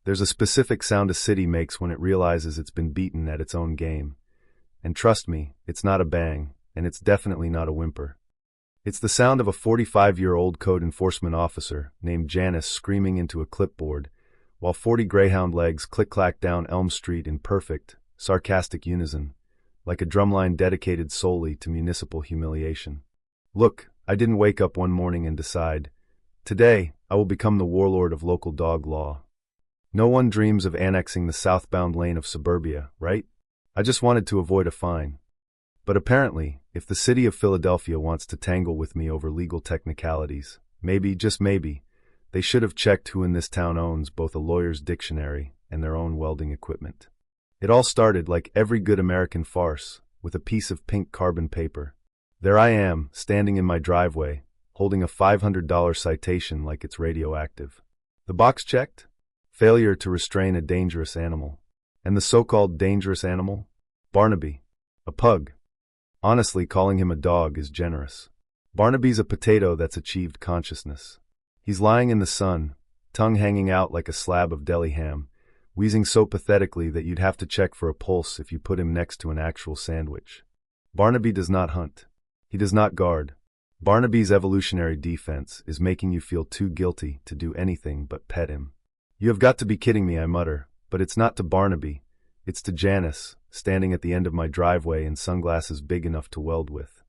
There's a specific sound a city makes when it realizes it's been beaten at its own game. And trust me, it's not a bang, and it's definitely not a whimper. It's the sound of a 45-year-old code enforcement officer named Janice screaming into a clipboard, while 40 Greyhound legs click-clack down Elm Street in perfect, sarcastic unison, like a drumline dedicated solely to municipal humiliation. Look, I didn't wake up one morning and decide, today, I will become the warlord of local dog law. No one dreams of annexing the southbound lane of suburbia, right? I just wanted to avoid a fine. But apparently, if the city of Philadelphia wants to tangle with me over legal technicalities, maybe, just maybe, they should have checked who in this town owns both a lawyer's dictionary and their own welding equipment. It all started like every good American farce, with a piece of pink carbon paper. There I am, standing in my driveway, holding a $500 citation like it's radioactive. The box checked? Failure to restrain a dangerous animal. And the so-called dangerous animal? Barnaby. A pug. Honestly, calling him a dog is generous. Barnaby's a potato that's achieved consciousness. He's lying in the sun, tongue hanging out like a slab of deli ham, wheezing so pathetically that you'd have to check for a pulse if you put him next to an actual sandwich. Barnaby does not hunt. He does not guard. Barnaby's evolutionary defense is making you feel too guilty to do anything but pet him. You have got to be kidding me, I mutter, but it's not to Barnaby. It's to Janice, standing at the end of my driveway in sunglasses big enough to weld with.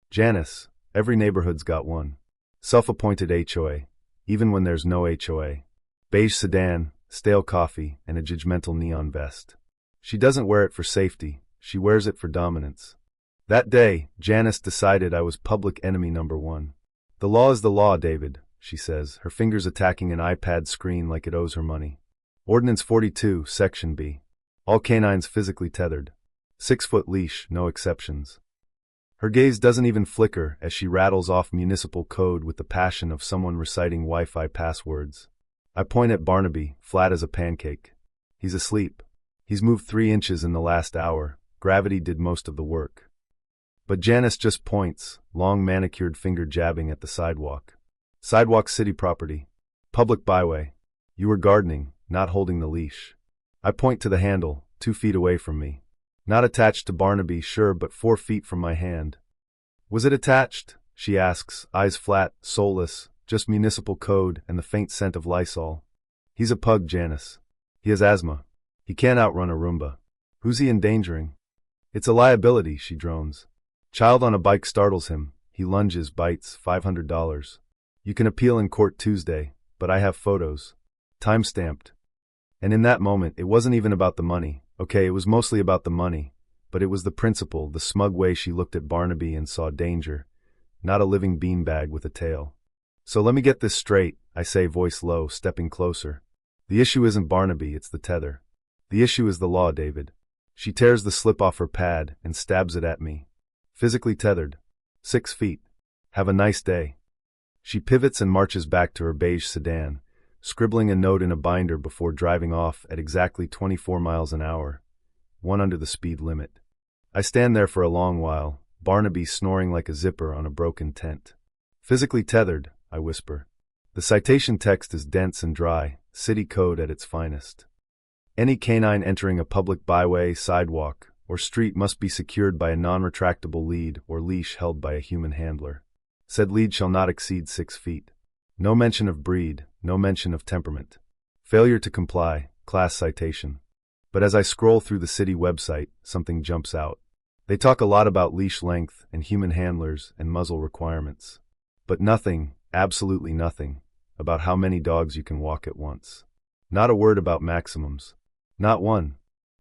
Janice, every neighborhood's got one. Self-appointed HOA, even when there's no HOA. Beige sedan, stale coffee, and a judgmental neon vest. She doesn't wear it for safety, she wears it for dominance. That day, Janice decided I was public enemy number one. The law is the law, David, she says, her fingers attacking an iPad screen like it owes her money. Ordinance 42, Section B. All canines physically tethered. 6-foot leash, no exceptions. Her gaze doesn't even flicker as she rattles off municipal code with the passion of someone reciting Wi-Fi passwords. I point at Barnaby, flat as a pancake. He's asleep. He's moved 3 inches in the last hour. Gravity did most of the work. But Janice just points, long manicured finger jabbing at the sidewalk. Sidewalk city property. Public byway. You were gardening, not holding the leash. I point to the handle, 2 feet away from me. Not attached to Barnaby, sure, but 4 feet from my hand. Was it attached? She asks, eyes flat, soulless, just municipal code and the faint scent of Lysol. He's a pug, Janice. He has asthma. He can't outrun a Roomba. Who's he endangering? It's a liability, she drones. Child on a bike startles him. He lunges, bites, $500. You can appeal in court Tuesday, but I have photos. Time-stamped. And in that moment, it wasn't even about the money. Okay, it was mostly about the money, but it was the principle, the smug way she looked at Barnaby and saw danger, not a living beanbag with a tail. So let me get this straight, I say, voice low, stepping closer. The issue isn't Barnaby, it's the tether. The issue is the law, David. She tears the slip off her pad and stabs it at me. Physically tethered. 6 feet. Have a nice day. She pivots and marches back to her beige sedan, scribbling a note in a binder before driving off at exactly 24 miles an hour, 1 under the speed limit. I stand there for a long while, Barnaby snoring like a zipper on a broken tent. Physically tethered, I whisper. The citation text is dense and dry, city code at its finest. Any canine entering a public byway, sidewalk, or street must be secured by a non-retractable lead or leash held by a human handler. Said lead shall not exceed 6 feet. No mention of breed, no mention of temperament. Failure to comply, class citation. But as I scroll through the city website, something jumps out. They talk a lot about leash length and human handlers and muzzle requirements. But nothing, absolutely nothing, about how many dogs you can walk at once. Not a word about maximums. Not one.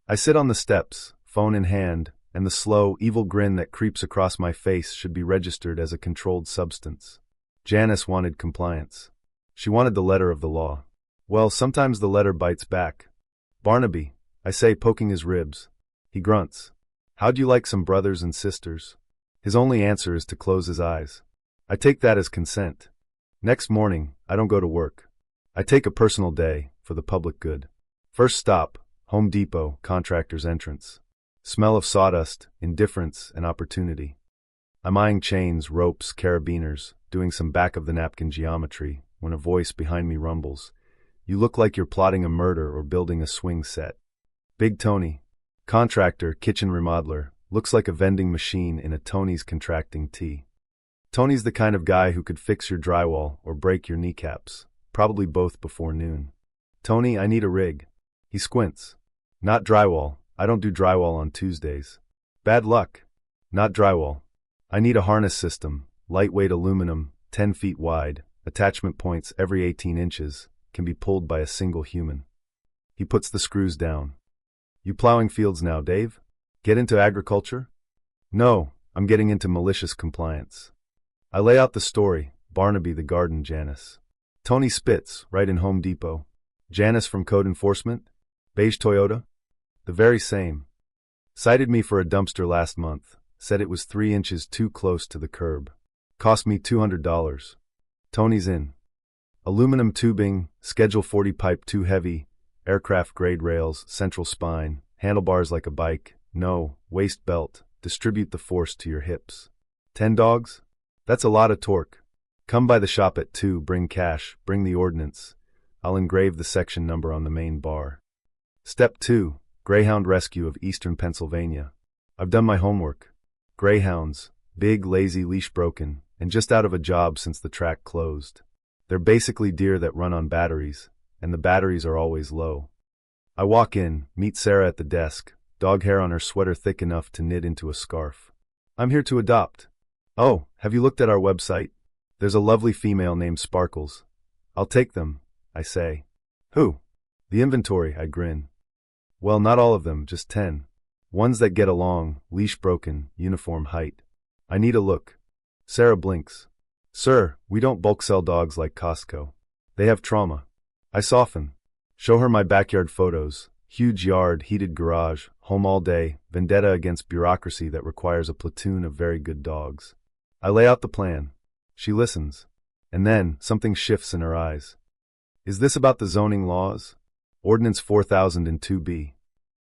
I sit on the steps, phone in hand, and the slow, evil grin that creeps across my face should be registered as a controlled substance. Janice wanted compliance. She wanted the letter of the law. Well, sometimes the letter bites back. Barnaby, I say, poking his ribs. He grunts. How'd you like some brothers and sisters? His only answer is to close his eyes. I take that as consent. Next morning, I don't go to work. I take a personal day, for the public good. First stop, Home Depot, contractor's entrance. Smell of sawdust, indifference, and opportunity. I'm eyeing chains, ropes, carabiners, doing some back-of-the-napkin geometry, when a voice behind me rumbles. You look like you're plotting a murder or building a swing set. Big Tony, contractor, kitchen remodeler, looks like a vending machine in a Tony's contracting tea. Tony's the kind of guy who could fix your drywall or break your kneecaps, probably both before noon. Tony, I need a rig. He squints. Not drywall. I don't do drywall on Tuesdays. Bad luck. Not drywall. I need a harness system, lightweight aluminum, 10 feet wide, attachment points every 18 inches, can be pulled by a single human. He puts the screws down. You plowing fields now, Dave? Get into agriculture? No, I'm getting into malicious compliance. I lay out the story, Barnaby the garden Janice. Tony spits, right in Home Depot. Janice from Code Enforcement? Beige Toyota? The very same. Cited me for a dumpster last month, said it was 3 inches too close to the curb. Cost me $200. Tony's in. Aluminum tubing, Schedule 40 pipe too heavy, aircraft grade rails, central spine, handlebars like a bike, no, waist belt, distribute the force to your hips. 10 dogs? That's a lot of torque. Come by the shop at 2, bring cash, bring the ordnance. I'll engrave the section number on the main bar. Step 2, Greyhound rescue of eastern Pennsylvania. I've done my homework. Greyhounds, big, lazy, leash broken, and just out of a job since the track closed. They're basically deer that run on batteries, and the batteries are always low. I walk in, meet Sarah at the desk, dog hair on her sweater thick enough to knit into a scarf. I'm here to adopt. Oh, have you looked at our website? There's a lovely female named Sparkles. I'll take them, I say. Who? The inventory, I grin. Well, not all of them, just 10. Ones that get along, leash broken, uniform height. I need a look. Sarah blinks. Sir, we don't bulk sell dogs like Costco. They have trauma. I soften. Show her my backyard photos. Huge yard, heated garage, home all day, vendetta against bureaucracy that requires a platoon of very good dogs. I lay out the plan. She listens. And then, something shifts in her eyes. Is this about the zoning laws? Ordinance 4002B.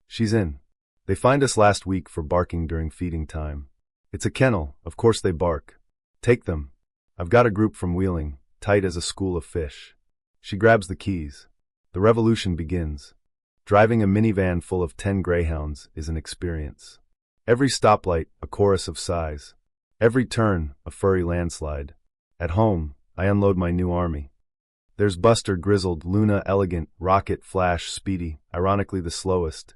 She's in. They fined us last week for barking during feeding time. It's a kennel, of course they bark. Take them. I've got a group from Wheeling, tight as a school of fish. She grabs the keys. The revolution begins. Driving a minivan full of 10 greyhounds is an experience. Every stoplight, a chorus of sighs. Every turn, a furry landslide. At home, I unload my new army. There's Buster, grizzled, Luna, elegant, Rocket, Flash, Speedy, ironically the slowest.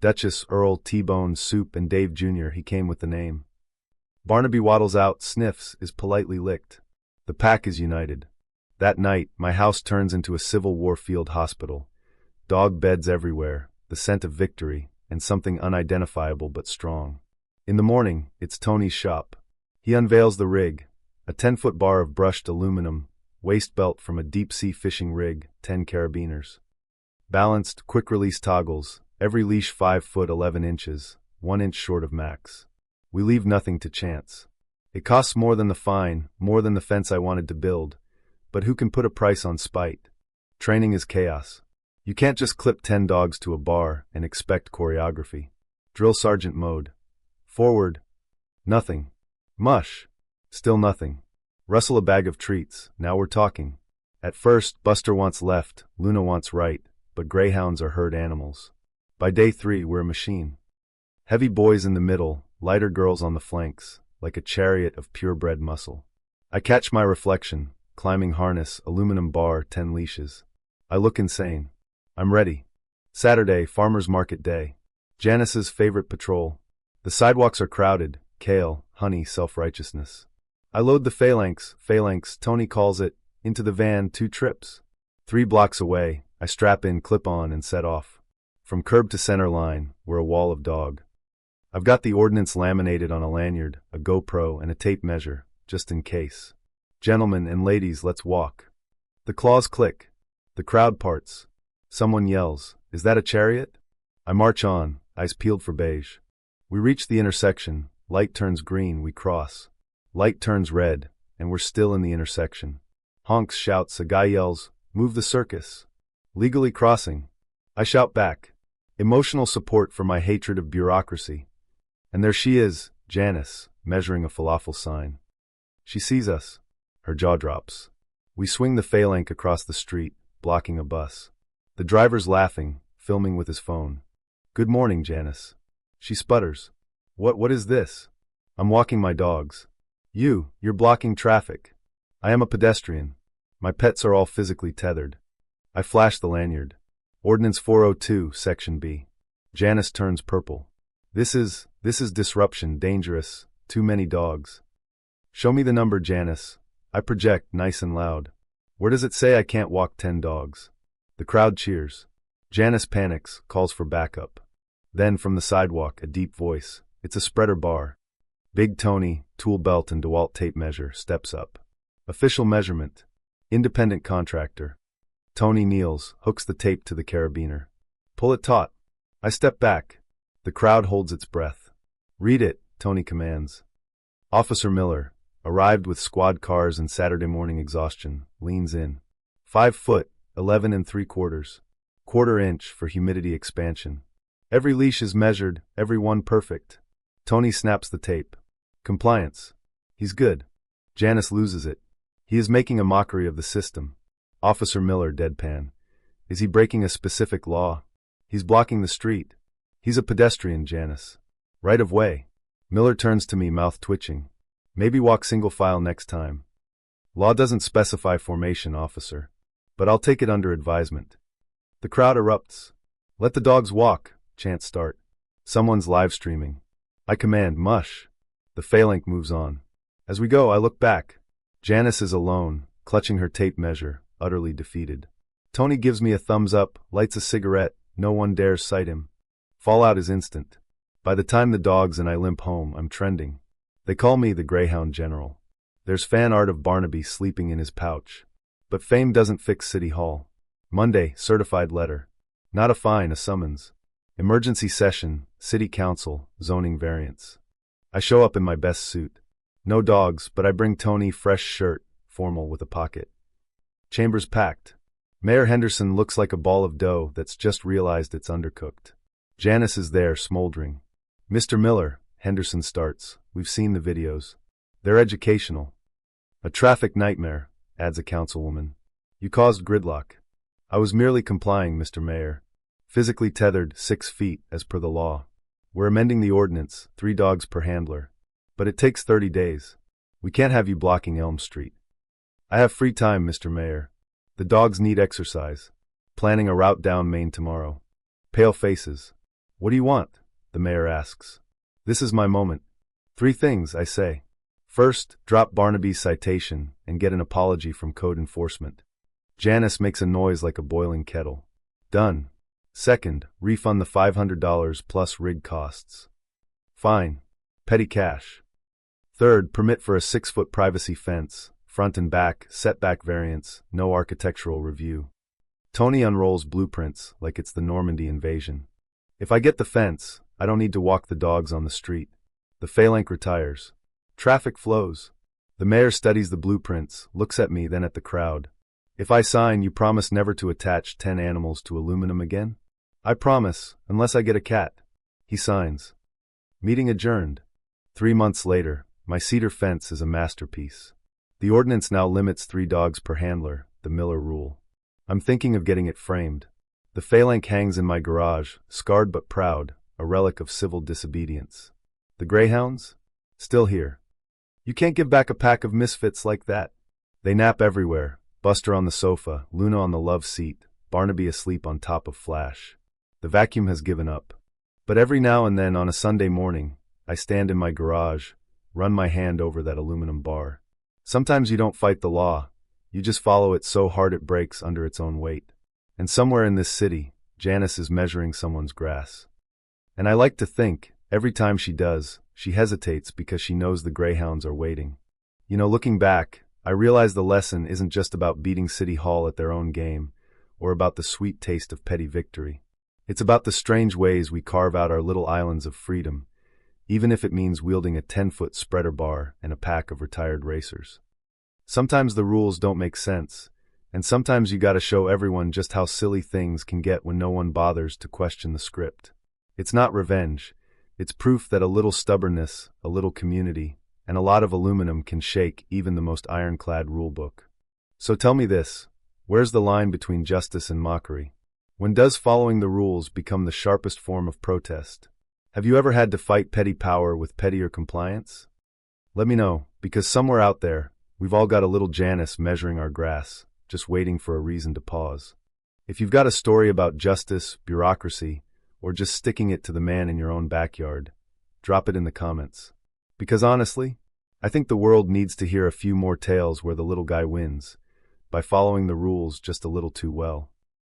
Duchess, Earl, T-Bone, Soup, and Dave Jr., he came with the name. Barnaby waddles out, sniffs, is politely licked. The pack is united. That night, my house turns into a Civil War field hospital. Dog beds everywhere, the scent of victory, and something unidentifiable but strong. In the morning, it's Tony's shop. He unveils the rig, a 10-foot bar of brushed aluminum, waist belt from a deep-sea fishing rig, 10 carabiners. Balanced, quick-release toggles, every leash 5 foot 11 inches, 1 inch short of max. We leave nothing to chance. It costs more than the fine, more than the fence I wanted to build, but who can put a price on spite? Training is chaos. You can't just clip 10 dogs to a bar and expect choreography. Drill sergeant mode. Forward. Nothing. Mush. Still nothing. Rustle a bag of treats, now we're talking. At first, Buster wants left, Luna wants right, but greyhounds are herd animals. By day 3, we're a machine. Heavy boys in the middle, lighter girls on the flanks, like a chariot of purebred muscle. I catch my reflection, climbing harness, aluminum bar, 10 leashes. I look insane. I'm ready. Saturday, farmer's market day. Janice's favorite patrol. The sidewalks are crowded, kale, honey, self-righteousness. I load the phalanx, Tony calls it, into the van, 2 trips. 3 blocks away, I strap in, clip on, and set off. From curb to center line, we're a wall of dog. I've got the ordnance laminated on a lanyard, a GoPro, and a tape measure, just in case. Gentlemen and ladies, let's walk. The claws click. The crowd parts. Someone yells, "Is that a chariot?" I march on, eyes peeled for beige. We reach the intersection, light turns green, we cross. Light turns red, and we're still in the intersection. Honks, shouts, a guy yells, "Move the circus." Legally crossing. I shout back. Emotional support for my hatred of bureaucracy. And there she is, Janice, measuring a falafel sign. She sees us. Her jaw drops. We swing the phalanx across the street, blocking a bus. The driver's laughing, filming with his phone. "Good morning, Janice." She sputters. What is this?" "I'm walking my dogs." You're blocking traffic." "I am a pedestrian. My pets are all physically tethered." I flash the lanyard. Ordinance 402, Section B. Janice turns purple. This is disruption, dangerous, too many dogs." "Show me the number, Janice." I project, nice and loud. "Where does it say I can't walk 10 dogs? The crowd cheers. Janice panics, calls for backup. Then, from the sidewalk, a deep voice. It's a spreader bar. Big Tony, tool belt and DeWalt tape measure, steps up. Official measurement. Independent contractor. Tony kneels, hooks the tape to the carabiner. "Pull it taut." I step back. The crowd holds its breath. "Read it," Tony commands. Officer Miller, arrived with squad cars and Saturday morning exhaustion, leans in. 5 foot, 11 3/4. Quarter inch for humidity expansion. Every leash is measured, every one perfect. Tony snaps the tape. Compliance. He's good. Janice loses it. He is making a mockery of the system. Officer Miller, deadpan. Is he breaking a specific law? He's blocking the street. He's a pedestrian, Janice. Right of way. Miller turns to me, mouth twitching. Maybe walk single file next time. Law doesn't specify formation, officer. But I'll take it under advisement. The crowd erupts. "Let the dogs walk," chants start. Someone's live streaming. I command, "Mush." The phalanx moves on. As we go, I look back. Janice is alone, clutching her tape measure, utterly defeated. Tony gives me a thumbs up, lights a cigarette, no one dares sight him. Fallout is instant. By the time the dogs and I limp home, I'm trending. They call me the Greyhound General. There's fan art of Barnaby sleeping in his pouch. But fame doesn't fix City Hall. Monday, certified letter. Not a fine, a summons. Emergency session, City Council, zoning variance. I show up in my best suit. No dogs, but I bring Tony fresh shirt, formal with a pocket. Chambers packed. Mayor Henderson looks like a ball of dough that's just realized it's undercooked. Janice is there, smoldering. "Mr. Miller," Henderson starts. "We've seen the videos. They're educational." "A traffic nightmare," adds a councilwoman. "You caused gridlock." "I was merely complying, Mr. Mayor. Physically tethered, 6 feet, as per the law. We're amending the ordinance, 3 dogs per handler. But it takes 30 days. We can't have you blocking Elm Street." "I have free time, Mr. Mayor. The dogs need exercise. Planning a route down Main tomorrow." Pale faces. "What do you want?" the mayor asks. This is my moment. 3 things, I say. First, drop Barnaby's citation and get an apology from code enforcement. Janice makes a noise like a boiling kettle. Done. Second, refund the $500 plus rig costs. Fine. Petty cash. Third, permit for a 6-foot privacy fence, front and back, setback variance, no architectural review. Tony unrolls blueprints like it's the Normandy invasion. If I get the fence, I don't need to walk the dogs on the street. The phalanx retires. Traffic flows. The mayor studies the blueprints, looks at me, then at the crowd. If I sign, you promise never to attach 10 animals to aluminum again? I promise, unless I get a cat. He signs. Meeting adjourned. 3 months later, my cedar fence is a masterpiece. The ordinance now limits 3 dogs per handler, the Miller rule. I'm thinking of getting it framed. The phalanx hangs in my garage, scarred but proud, a relic of civil disobedience. The Greyhounds? Still here. You can't give back a pack of misfits like that. They nap everywhere, Buster on the sofa, Luna on the love seat, Barnaby asleep on top of Flash. The vacuum has given up. But every now and then on a Sunday morning, I stand in my garage, run my hand over that aluminum bar. Sometimes you don't fight the law, you just follow it so hard it breaks under its own weight. And somewhere in this city, Janice is measuring someone's grass. And I like to think, every time she does, she hesitates because she knows the Greyhounds are waiting. You know, looking back, I realize the lesson isn't just about beating City Hall at their own game, or about the sweet taste of petty victory. It's about the strange ways we carve out our little islands of freedom, even if it means wielding a 10-foot spreader bar and a pack of retired racers. Sometimes the rules don't make sense, and sometimes you gotta show everyone just how silly things can get when no one bothers to question the script. It's not revenge. It's proof that a little stubbornness, a little community, and a lot of aluminum can shake even the most ironclad rulebook. So tell me this, Where's the line between justice and mockery? When does following the rules become the sharpest form of protest? Have you ever had to fight petty power with pettier compliance? Let me know, because somewhere out there, we've all got a little Janice measuring our grass, just waiting for a reason to pause. If you've got a story about justice, bureaucracy, or just sticking it to the man in your own backyard, drop it in the comments. Because honestly, I think the world needs to hear a few more tales where the little guy wins, by following the rules just a little too well.